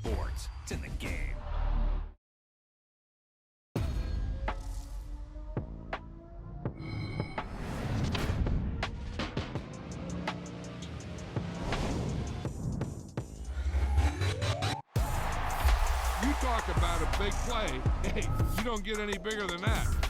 sports. It's in the game. You talk about a big play. Hey, you don't get any bigger than that.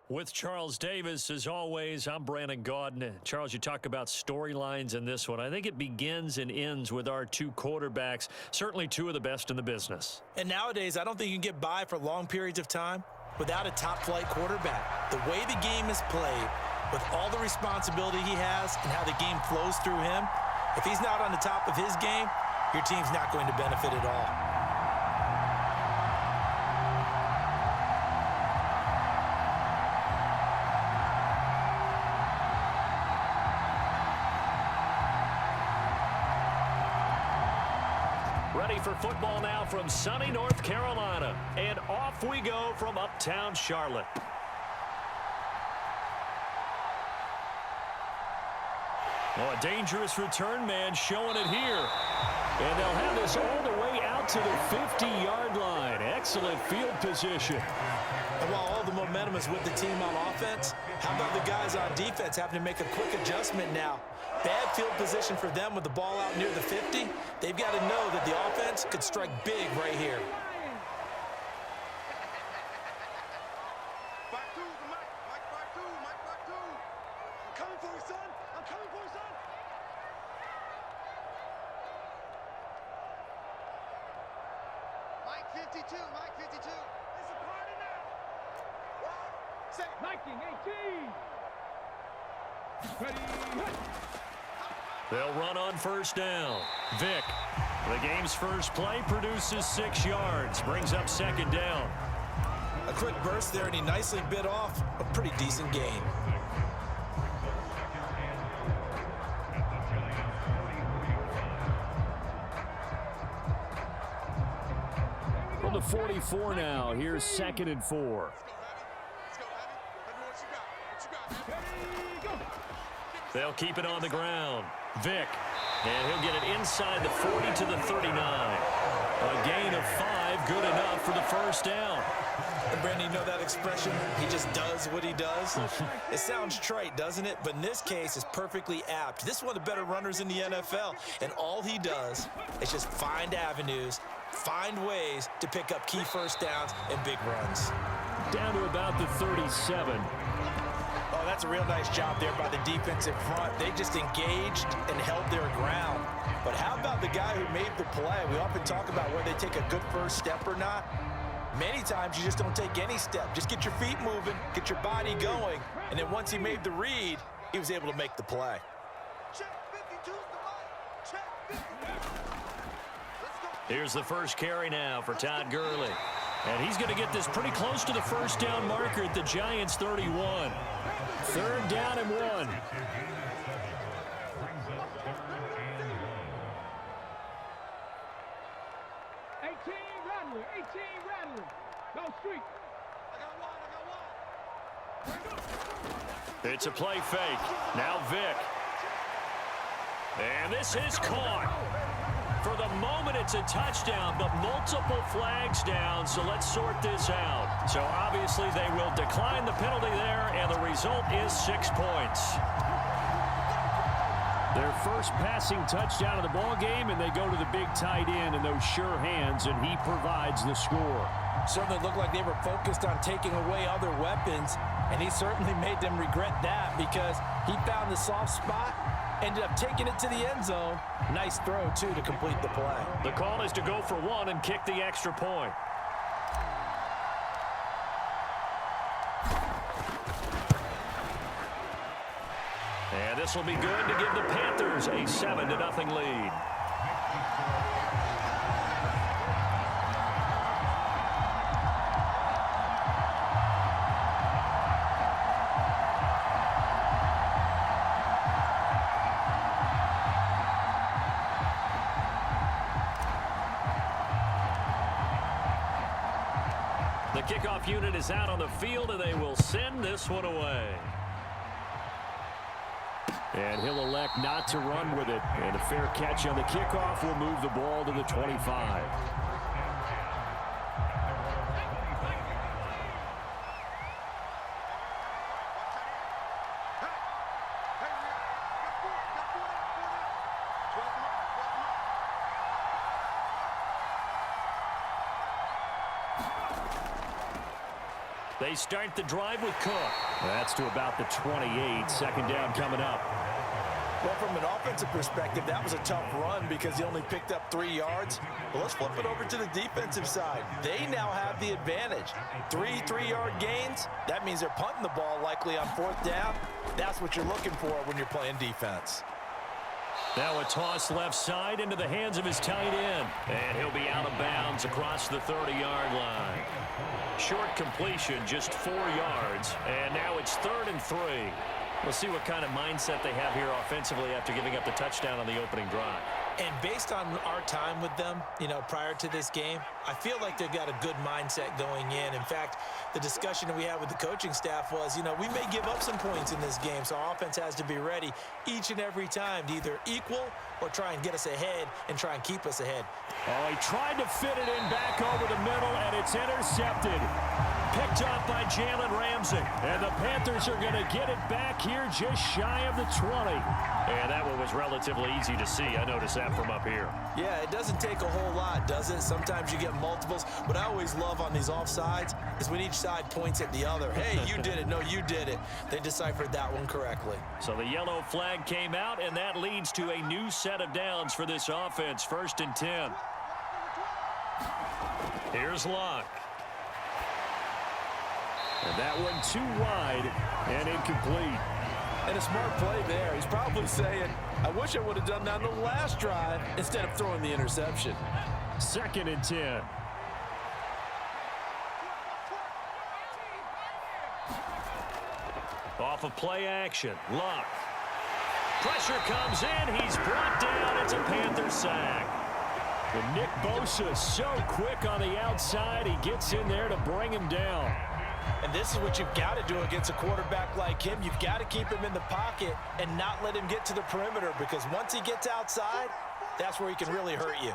With Charles Davis, as always, I'm Brandon Gaudin. Charles, you talk about storylines in this one. I think it begins and ends with our two quarterbacks, certainly two of the best in the business. And nowadays, I don't think you can get by for long periods of time without a top-flight quarterback. The way the game is played, with all the responsibility he has and how the game flows through him, if he's not on the top of his game, your team's not going to benefit at all. Ready for football now from sunny North Carolina. And off we go from uptown Charlotte. Oh, a dangerous return man showing it here. And they'll have this all the way out to the 50-yard line. Excellent field position. And while all the momentum is with the team on offense, how about the guys on defense having to make a quick adjustment now? Bad field position for them with the ball out near the 50. They've got to know that the offense could strike big right here. They'll run on first down. Vick, the game's first play, produces 6 yards, brings up second down. A quick burst there, and he nicely bit off a pretty decent gain. From the 44 now, here's 2nd and 4. They'll keep it on the ground. Vick, and he'll get it inside the 40 to the 39. A gain of 5, good enough for the first down. And Brandon, you know that expression, he just does what he does? It sounds trite, doesn't it? But in this case, it's perfectly apt. This is one of the better runners in the NFL, and all he does is just find avenues, find ways to pick up key first downs and big runs. Down to about the 37. Oh, that's a real nice job there by the defensive front. They just engaged and held their ground. But how about the guy who made the play? We often talk about whether they take a good first step or not. Many times you just don't take any step. Just get your feet moving, get your body going, and then once he made the read, he was able to make the play. Here's the first carry now for Todd Gurley. And he's going to get this pretty close to the first down marker at the Giants' 31. 3rd down and 1. It's a play fake. Now Vick. And this is caught. For the moment, it's a touchdown, but multiple flags down, so let's sort this out. So obviously they will decline the penalty there, and the result is 6 points. Their first passing touchdown of the ball game, and they go to the big tight end in those sure hands, and he provides the score. Certainly looked like they were focused on taking away other weapons, and he certainly made them regret that because he found the soft spot, ended up taking it to the end zone. Nice throw, too, to complete the play. The call is to go for 1 and kick the extra point. And this will be good to give the Panthers a 7-0 lead. The kickoff unit is out on the field, and they will send this one away. And he'll elect not to run with it. And a fair catch on the kickoff will move the ball to the 25. They start the drive with Cook. That's to about the 28. Second down coming up. Well, from an offensive perspective, that was a tough run because he only picked up 3 yards. But let's flip it over to the defensive side. They now have the advantage. 3 3-yard gains. That means they're punting the ball likely on 4th down. That's what you're looking for when you're playing defense. Now a toss left side into the hands of his tight end. And he'll be out of bounds across the 30-yard line. Short completion, just 4 yards. And now it's 3rd and 3. We'll see what kind of mindset they have here offensively after giving up the touchdown on the opening drive. And based on our time with them, prior to this game, I feel like they've got a good mindset going in. In fact, the discussion that we had with the coaching staff was, we may give up some points in this game, so our offense has to be ready each and every time to either equal or try and get us ahead and try and keep us ahead. Oh, he tried to fit it in back over the middle, and it's intercepted. Picked up by Jalen Ramsey. And the Panthers are going to get it back here just shy of the 20. And that one was relatively easy to see. I noticed that from up here. Yeah, it doesn't take a whole lot, does it? Sometimes you get multiples. What I always love on these offsides is when each side points at the other. Hey, you did it. No, you did it. They deciphered that one correctly. So the yellow flag came out, and that leads to a new set of downs for this offense. 1st and 10. Here's Luck. And that one too wide and incomplete. And a smart play there. He's probably saying, I wish I would have done that on the last drive instead of throwing the interception. 2nd and 10. Off of play action. Luck. Pressure comes in. He's brought down. It's a Panther sack. And Nick Bosa so quick on the outside. He gets in there to bring him down. And this is what you've got to do against a quarterback like him. You've got to keep him in the pocket and not let him get to the perimeter, because once he gets outside, that's where he can really hurt you.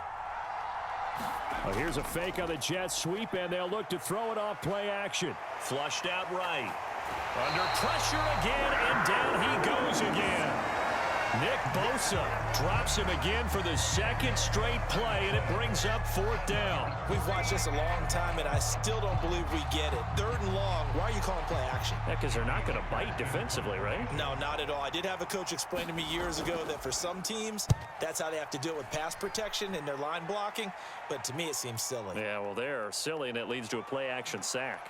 Well, here's a fake on the jet sweep, and they'll look to throw it off play action. Flushed out right. Under pressure again, and down he goes again. Nick Bosa drops him again for the 2nd straight play, and it brings up 4th down. We've watched this a long time, and I still don't believe we get it. 3rd and long. Why are you calling play action? Yeah, because they're not going to bite defensively, right? No, not at all. I did have a coach explain to me years ago that for some teams, that's how they have to deal with pass protection and their line blocking. But to me, it seems silly. Yeah, well, they're silly, and it leads to a play action sack.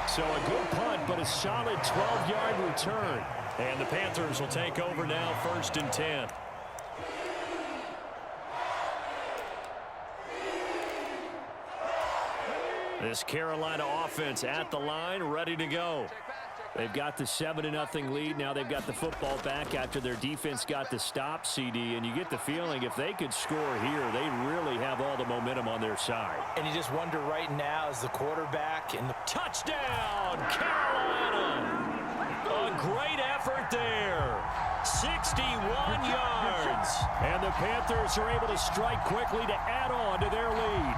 So a good punt, but a solid 12-yard return. And the Panthers will take over now, 1st and 10. This Carolina offense at the line, ready to go. They've got the 7-0 lead. Now they've got the football back after their defense got the stop, CD. And you get the feeling if they could score here, they really have all the momentum on their side. And you just wonder right now, as the quarterback and the touchdown, Carolina! A great effort there. 61 yards. And the Panthers are able to strike quickly to add on to their lead.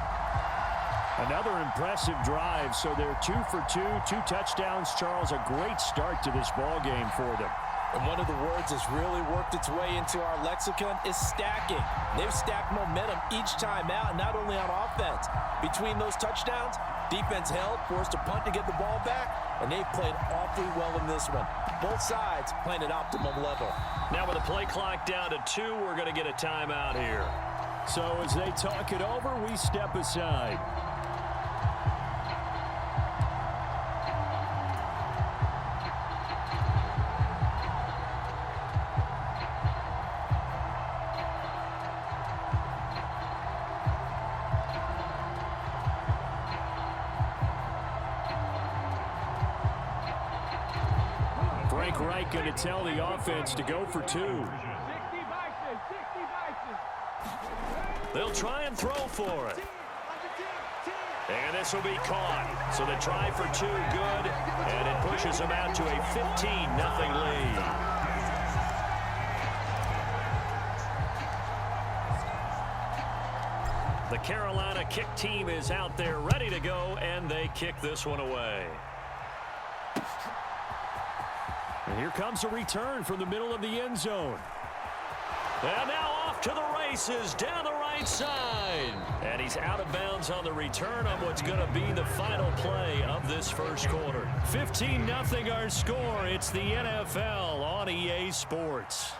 Another impressive drive, so they're 2 for 2, 2 touchdowns. Charles, a great start to this ball game for them. And one of the words that's really worked its way into our lexicon is stacking. They've stacked momentum each time out, not only on offense. Between those touchdowns, defense held, forced a punt to get the ball back, and they've played awfully well in this one. Both sides playing at optimum level. Now with the play clock down to 2, we're going to get a timeout here. So as they talk it over, we step aside. Frank Reich going to tell the offense to go for 2. They'll try and throw for it. And this will be caught. So the try for 2, good. And it pushes them out to a 15-0 lead. The Carolina kick team is out there ready to go, and they kick this one away. And here comes a return from the middle of the end zone. And now off to the races. races down the right side. And he's out of bounds on the return on what's going to be the final play of this first quarter. 15-0 our score. It's the NFL on EA Sports.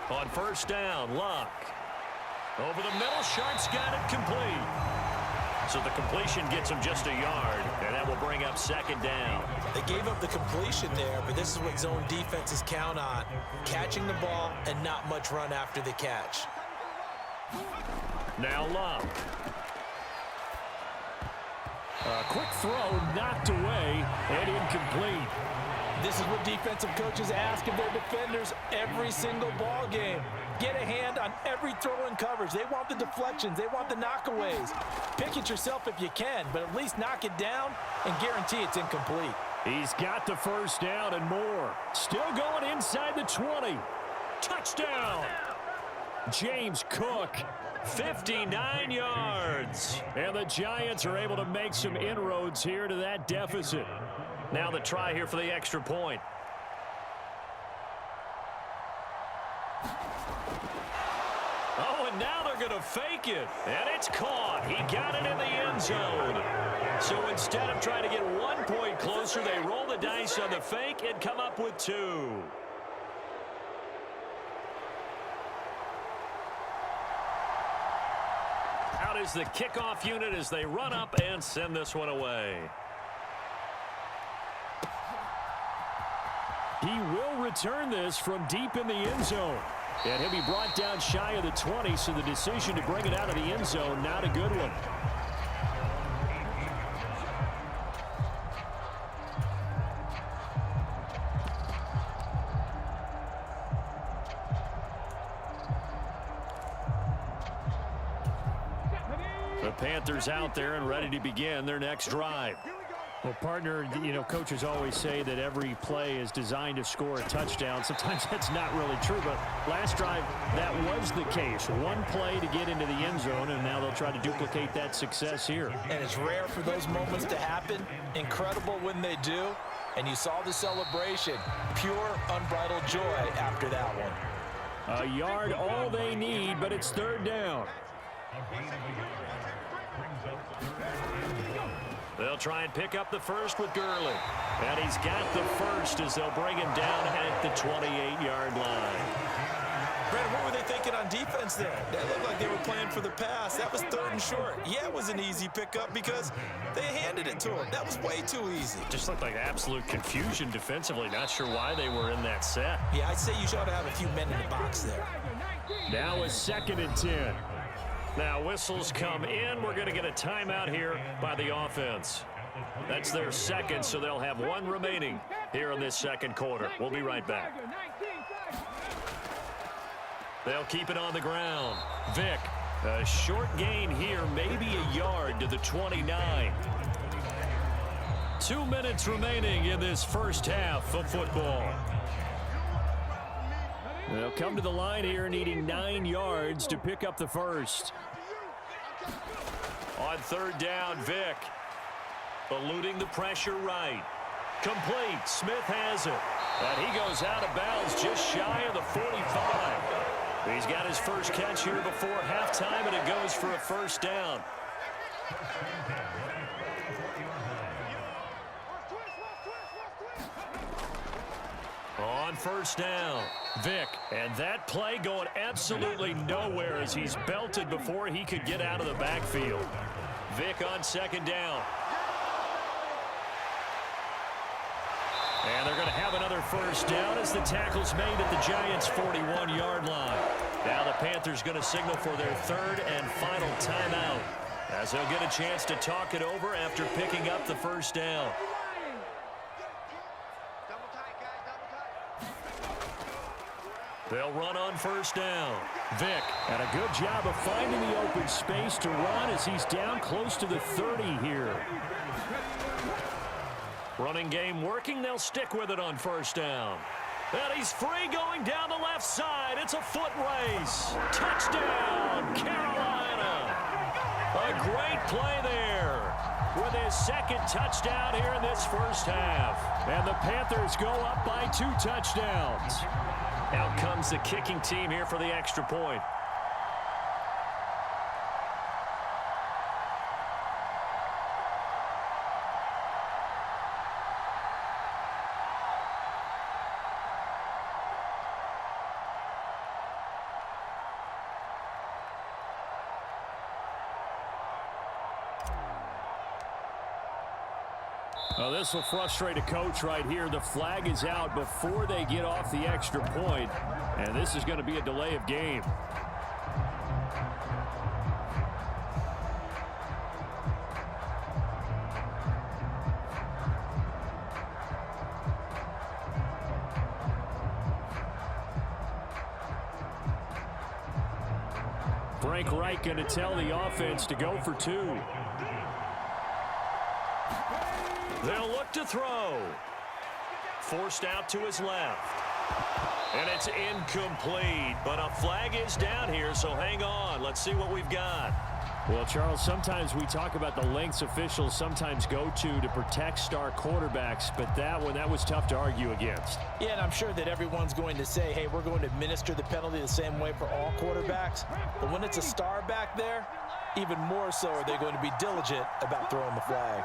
On first down, Luck. Over the middle, Sharp's got it complete. So the completion gets him just a yard, and that will bring up second down. They gave up the completion there, but this is what zone defenses count on. Catching the ball and not much run after the catch. Now Luck. A quick throw knocked away and incomplete. This is what defensive coaches ask of their defenders every single ball game. Get a hand on every throw in coverage. They want the deflections. They want the knockaways. Pick it yourself if you can, but at least knock it down and guarantee it's incomplete. He's got the first down and more. Still going inside the 20. Touchdown! James Cook, 59 yards. And the Giants are able to make some inroads here to that deficit. Now the try here for the extra point. Oh, and now they're going to fake it. And it's caught. He got it in the end zone. So instead of trying to get 1 point closer, they roll the dice on the fake and come up with 2. Out is the kickoff unit as they run up and send this one away. He will return this from deep in the end zone. And he'll be brought down shy of the 20, so the decision to bring it out of the end zone, not a good one. The Panthers out there and ready to begin their next drive. Well, partner, coaches always say that every play is designed to score a touchdown. Sometimes that's not really true, but last drive, that was the case. One play to get into the end zone, and now they'll try to duplicate that success here. And it's rare for those moments to happen. Incredible when they do. And you saw the celebration. Pure, unbridled joy after that one. A yard, all they need, but it's third down. They'll try and pick up the first with Gurley. And he's got the first as they'll bring him down at the 28-yard line. Brandon, what were they thinking on defense there? That looked like they were playing for the pass. That was third and short. Yeah, it was an easy pickup because they handed it to him. That was way too easy. Just looked like absolute confusion defensively. Not sure why they were in that set. Yeah, I'd say you should have a few men in the box there. Now is 2nd and 10. Now whistles come in. We're going to get a timeout here by the offense. That's their second, so they'll have one remaining here in this second quarter. We'll be right back. They'll keep it on the ground. Vick, a short gain here, maybe a yard to the 29. 2 minutes remaining in this first half of football. They'll come to the line here needing 9 yards to pick up the first. On third down, Vick. Eluding the pressure right. Complete. Smith has it. And he goes out of bounds just shy of the 45. He's got his first catch here before halftime, and it goes for a first down. On first down, Vick. And that play going absolutely nowhere as he's belted before he could get out of the backfield. Vick on second down. And they're going to have another first down as the tackle's made at the Giants' 41-yard line. Now the Panthers going to signal for their third and final timeout as they'll get a chance to talk it over after picking up the first down. They'll run on first down. Vick, and a good job of finding the open space to run as he's down close to the 30 here. Running game working. They'll stick with it on first down. And he's free going down the left side. It's a foot race. Touchdown, Carolina. A great play there. with his second touchdown here in this first half. And the Panthers go up by 2 touchdowns. Out comes the kicking team here for the extra point. Well, this will frustrate a coach right here. The flag is out before they get off the extra point, and this is going to be a delay of game. Frank Reich going to tell the offense to go for 2. They'll look to throw. Forced out to his left. And it's incomplete, but a flag is down here, so hang on. Let's see what we've got. Well, Charles, sometimes we talk about the lengths officials sometimes go to protect star quarterbacks, but that was tough to argue against. Yeah, and I'm sure that everyone's going to say, hey, we're going to administer the penalty the same way for all quarterbacks. But when it's a star back there, even more so are they going to be diligent about throwing the flag.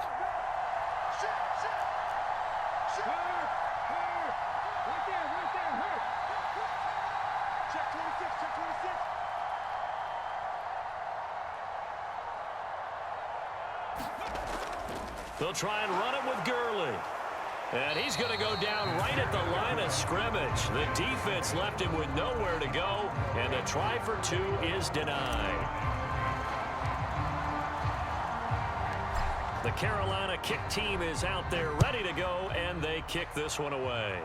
They'll try and run it with Gurley. And he's going to go down right at the line of scrimmage. The defense left him with nowhere to go, and the try for 2 is denied. The Carolina kick team is out there ready to go, and they kick this one away.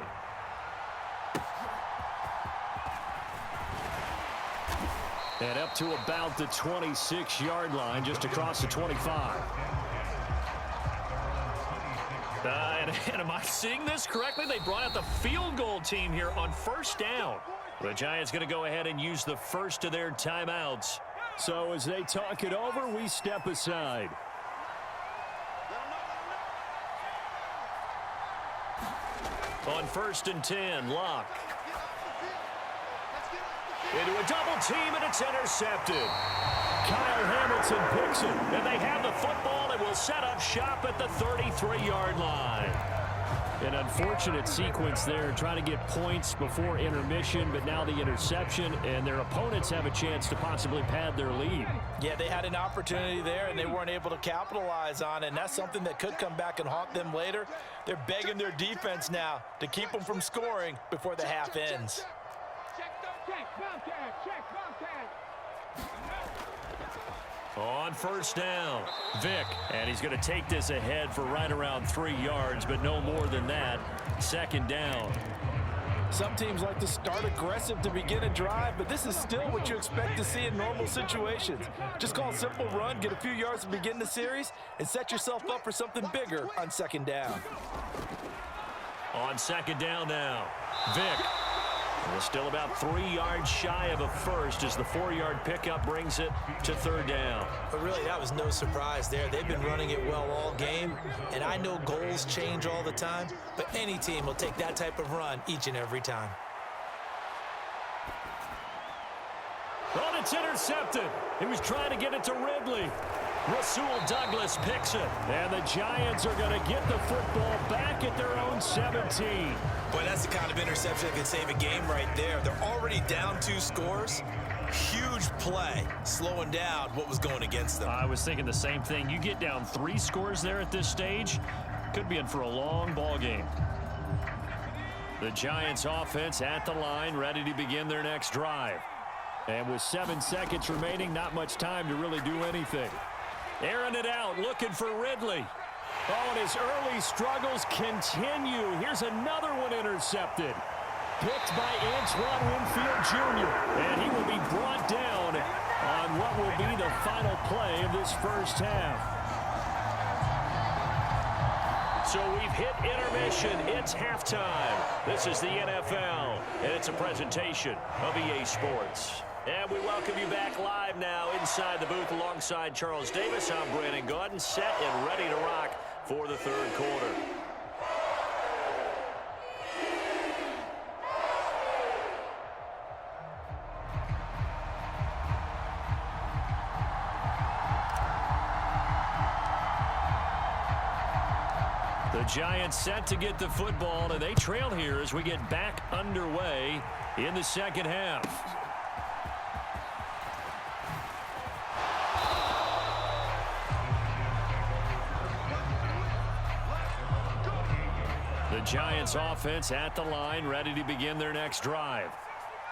And up to about the 26-yard line, just across the 25. And am I seeing this correctly? They brought out the field goal team here on first down. The Giants going to go ahead and use the first of their timeouts. So as they talk it over, we step aside. On 1st and 10, Locke. Into a double team, and it's intercepted. Kyle Hamilton picks it, and they have the football and will set up shop at the 33-yard line. An unfortunate sequence there, trying to get points before intermission, but now the interception, and their opponents have a chance to possibly pad their lead. Yeah, they had an opportunity there, and they weren't able to capitalize on it, and that's something that could come back and haunt them later. They're begging their defense now to keep them from scoring before the half ends. On first down, Vick, and he's going to take this ahead for right around 3 yards, but no more than that. 2nd down. Some teams like to start aggressive to begin a drive, but this is still what you expect to see in normal situations. Just call a simple run, get a few yards to begin the series, and set yourself up for something bigger on 2nd down. On 2nd down now, Vick. We're still about 3 yards shy of a first as the 4-yard pickup brings it to 3rd down. But really, that was no surprise there. They've been running it well all game, and I know goals change all the time, but any team will take that type of run each and every time. Oh, it's intercepted. He was trying to get it to Ridley. Rasul Douglas picks it. And the Giants are going to get the football back at their own 17. Boy, that's the kind of interception that can save a game right there. They're already down 2 scores. Huge play, slowing down what was going against them. I was thinking the same thing. You get down 3 scores there at this stage, could be in for a long ball game. The Giants offense at the line, ready to begin their next drive. And with 7 seconds remaining, not much time to really do anything. Airing it out, looking for Ridley. Oh, and his early struggles continue. Here's another one intercepted. Picked by Antoine Winfield Jr. And he will be brought down on what will be the final play of this first half. So we've hit intermission. It's halftime. This is the NFL, and it's a presentation of EA Sports. And we welcome you back live now inside the booth alongside Charles Davis. I'm Brandon Gaudin, set and ready to rock for the third quarter. The Giants set to get the football, and they trail here as we get back underway in the second half. The Giants offense at the line, ready to begin their next drive.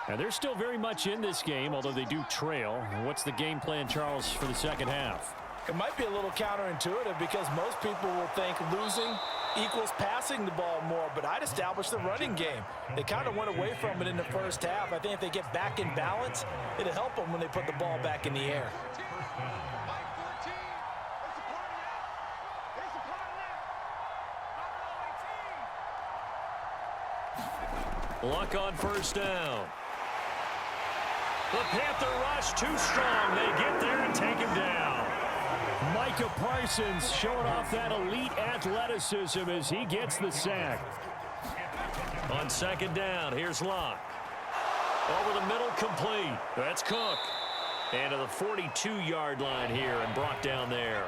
And they're still very much in this game, although they do trail. What's the game plan, Charles, for the second half? It might be a little counterintuitive because most people will think losing equals passing the ball more, but I'd establish the running game. They kind of went away from it in the first half. I think if they get back in balance, it'll help them when they put the ball back in the air. Luck on first down. The Panther rush too strong. They get there and take him down. Micah Parsons showing off that elite athleticism as he gets the sack. On second down, here's Luck. Over the middle, complete. That's Cook. And to the 42-yard line here and brought down there.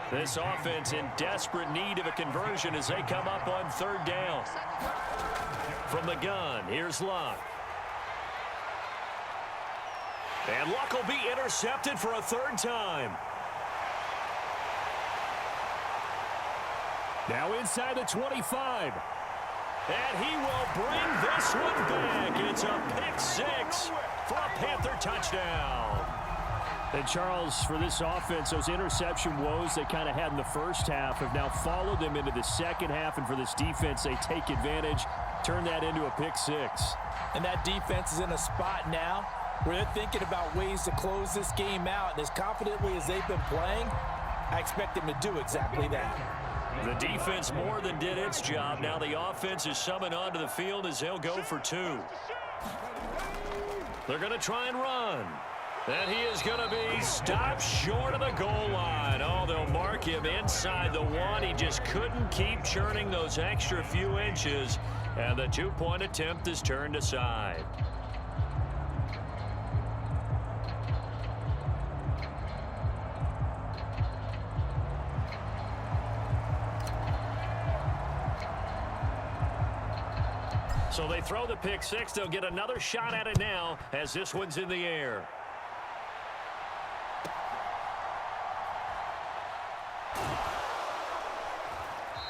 This offense in desperate need of a conversion as they come up on third down. From the gun, here's Luck. And Luck will be intercepted for a third time. Now inside the 25. And he will bring this one back. It's a pick six for a Panther touchdown. And Charles, for this offense, those interception woes they kind of had in the first half have now followed them into the second half. And for this defense, they take advantage, turn that into a pick six. And that defense is in a spot now where they're thinking about ways to close this game out. And as confidently as they've been playing, I expect them to do exactly that. The defense more than did its job. Now the offense is summoned onto the field as they'll go for two. They're going to try and run. And he is going to be stopped short of the goal line. Oh, they'll mark him inside the one. He just couldn't keep churning those extra few inches. And the two-point attempt is turned aside. So they throw the pick six. They'll get another shot at it now as this one's in the air.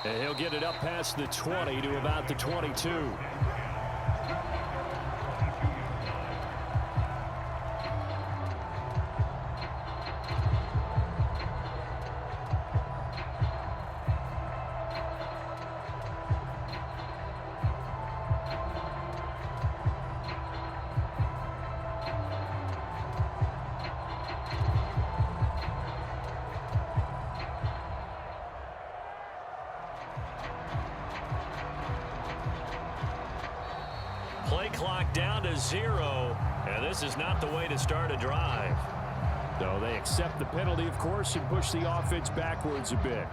And he'll get it up past the 20 to about the 22. Play clock down to 0, and this is not the way to start a drive. So they accept the penalty, of course, and push the offense backwards a bit.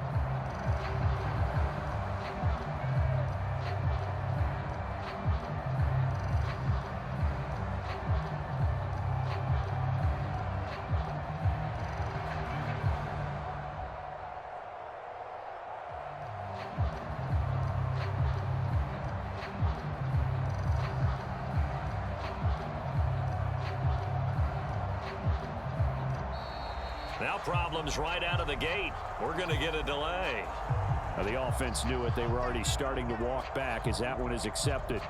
Now problems right out of the gate. We're going to get a delay. Now the offense knew it. They were already starting to walk back as that one is accepted.